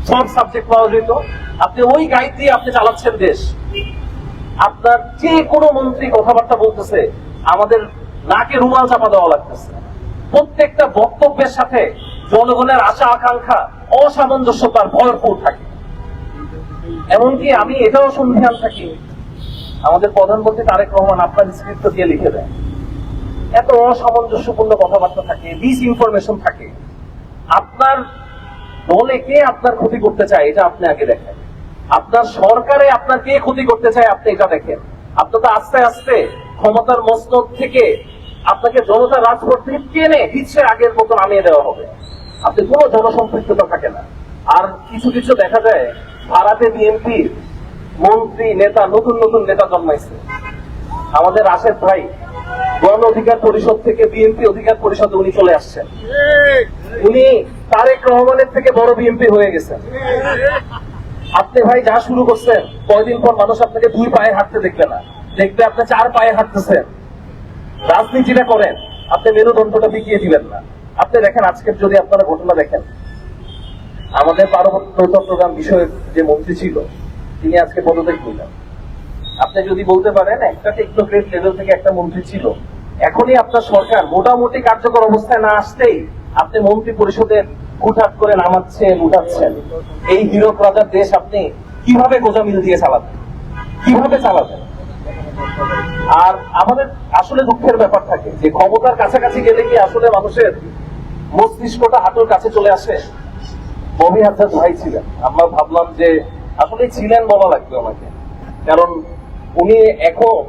সব সাবজেক্ট পাওয়া যেত, আপনি ওই গাইড দিয়ে আপনি চালাচ্ছেন দেশ। আপনার যে কোনো মন্ত্রী কথাবার্তা বলতেছে, আমাদের নাকে রুমাল চাপা দেওয়া লাগতেছে। প্রত্যেকটা বক্তব্যের সাথে জনগণের আশা আকাঙ্ক্ষা অসামঞ্জস্যতার ভরপুর থাকে। এমনকি আমি এটাও সন্ধান থাকি, আমাদের প্রধানমন্ত্রী তারেক রহমান আপনার স্ক্রিপ্ট দিয়ে লিখে দেয়, এত অসামঞ্জস্যপূর্ণ কথাবার্তা থাকে, ডিস ইনফরমেশন থাকে। আপনার দলে কে আপনার ক্ষতি করতে চায় এটা আপনি আগে দেখেন, আপনার সরকারে আপনার কে ক্ষতি করতে চায় আপনি এটা দেখেন। আপনি তো আস্তে আস্তে ক্ষমতার মসনদ থেকে আপনাকে জনতার রাজপথ থেকে টেনে দিচ্ছে আগের মতো নামিয়ে দেওয়া হবে, আপনি কোনো জনসম্পৃক্ততা থাকে না। আর কিছু কিছু দেখা যায় ভারতে বিএনপি মন্ত্রী নেতা, নতুন নতুন নেতা জন্মাইছে। আমাদের রাশেদ ভাই গণ অধিকার পরিষদ থেকে বিএনপি অধিকার পরিষদে উনি চলে আসছেন, উনি তারেক রহমানের থেকে বড় বিএনপি হয়ে গেছেন। আপনি ভাই যা শুরু করছেন, কয়দিন পর মানুষ আপনাকে 2 পায়ে হাঁটতে দেখবে না, দেখবে আপনি 4 পায়ে হাঁটতেছেন। রাজনীতিটা করেন, আপনি মেরুদণ্ডটা বিকিয়ে দিবেন না। আপনি দেখেন আজকের যদি আপনারা ঘটনা দেখেন, আমাদের পার্বত্য চট্টগ্রাম বিষয়ের যে মন্ত্রী ছিল তিনি আজকে পদত্যাগ করলেন। আপনি যদি বলতে পারেন একটা টেকনোক্রেট লেভেল থেকে একটা মন্ত্রী ছিল, এখনই আপনার সরকার মোটামুটি কার্যকর অবস্থায় না আসতেই আপনি মন্ত্রী পরিষদের হুটহাট করে নামাচ্ছেন, উঠাচ্ছেন। এই হীরক রাজার দেশ আপনি কিভাবে গোজামিল দিয়ে চালাবেন, কিভাবে চালাবেন? আর আমাদের আসলে দুঃখের ব্যাপার থাকে যে ক্ষমতার কাছাকাছি গেলে কি আসলে মানুষের মস্তিষ্কটা হাঁটুর কাছে চলে আসে। ববি হাজার ভাই ছিলেন, আমরা ভাবলাম যে আসলে ছিলেন বলা লাগবে ওনাকে, কারণ উনি এখন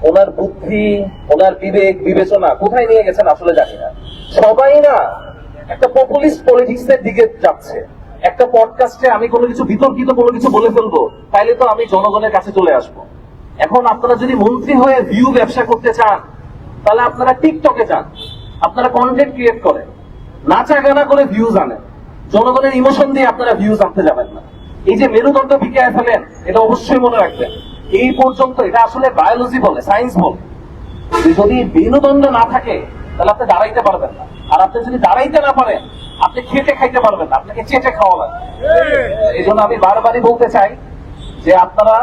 ওনার বুদ্ধি, ওনার বিবেক বিবেচনা কোথায় নিয়ে গেছেন আসলে জানি না। সবাই না একটা পপুলিস্ট পলিটিক্স এর দিকে যাচ্ছে। একটা পডকাস্টে আমি কোনো কিছু বিতর্কিত কোনো কিছু বলে ফেলবো, তাইলে তো আমি জনগণের কাছে চলে আসবো। এখন আপনারা যদি মন্ত্রী হয়ে ভিউ ব্যবসা করতে চান, তাহলে আপনারা টিকটকে যান, আপনারা কন্টেন্ট ক্রিয়েট করেন, নাচা গানা করে ভিউজ আনেন। জনগণের ইমোশন দিয়ে আপনারা ভিউজ আনতে যাবেন না। এই যে মেরুদণ্ড বিকিয়ে ফেলেন, এটা অবশ্যই মনে রাখবেন। এই পর্যন্ত এটা আসলে বায়োলজি বলে, সায়েন্স বলে, যদি মেরুদণ্ড না থাকে তাহলে আপনি দাঁড়াইতে পারবেন না। আর আপনি যদি দাঁড়াইতে না পারেন, আপনি খেতে খাইতে পারবেন না, আপনাকে চেটে খাওয়া লাগবে। এই জন্য আমি বারবারই বলতে চাই যে আপনারা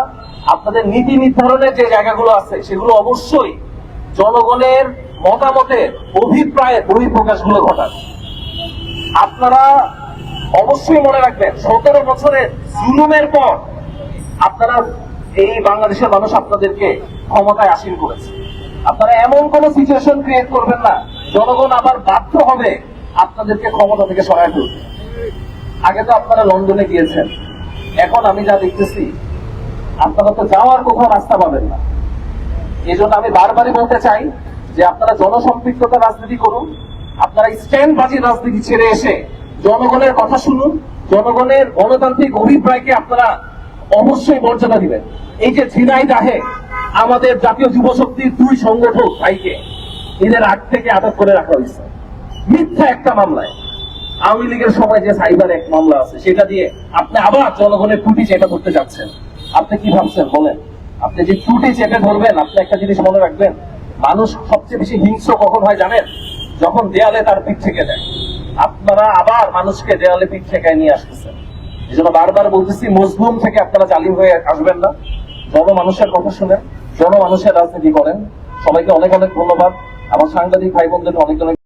আপনাদের নীতি নির্ধারণের যে জায়গাগুলো আছে সেগুলো অবশ্যই জনগণের মতামতের অভিপ্রায়ের বহিঃপ্রকাশগুলো ঘটান। আপনারা অবশ্যই মনে রাখবেন 17 বছরের জুলুমের পর আপনারা এই বাংলাদেশের মানুষ আপনাদেরকে ক্ষমতায় আসীন করেছে। আপনারা এমন কোন সিচুয়েশন ক্রিয়েট করবেন না জনগণ আবার বাধ্য হবে আপনাদেরকে ক্ষমতা থেকে সরায় তুলতে। আগে তো আপনারা লন্ডনে গিয়েছেন, এখন আমি যা দেখতেছি আপনারা তো যাওয়ার কোথাও রাস্তা পাবেন না। এই জন্য আমি বারবারই বলতে চাই যে আপনারা জনসম্পৃক্ততা রাজনীতি করুন, আপনারা স্ট্যান্ডবাজি রাজনীতি ছেড়ে এসে জনগণের কথা শুনুন, জনগণের গণতান্ত্রিক অভিপ্রায়কে আপনারা অবশ্যই মর্যাদা দিবেন। এই যে ঝিনাইদহে আমাদের জাতীয় যুব শক্তির 2 সংগঠক ভাইকে ঈদের আগ থেকে আটক করে রাখা হয়েছে মিথ্যা একটা মামলায়। আওয়ামী লীগের সময় যে সাইবার এক মামলা আছে সেটা দিয়ে আপনি আবার জনগণের ত্রুটি চেপে করতে যাচ্ছেন। আপনি কি ভাবছেন বলেন? আপনি যে ত্রুটি চেপে ধরবেন, আপনি একটা জিনিস মনে রাখবেন, মানুষ সবচেয়ে বেশি হিংস্র কখন হয় জানেন? যখন দেয়ালে তার পিঠ থেকে দেয়। আপনারা আবার মানুষকে দেয়ালে পিঠ ঠেকায় নিয়ে আসতেছেন। এই জন্য বারবার বলতেছি, মজলুম থেকে আপনারা জালিম হয়ে আসবেন না। জনমানুষের কথা শুনেন, জনমানুষের রাজনীতি করেন। সবাইকে অনেক অনেক ধন্যবাদ। আমার সাংবাদিক ভাই বোনদের অনেক অনেক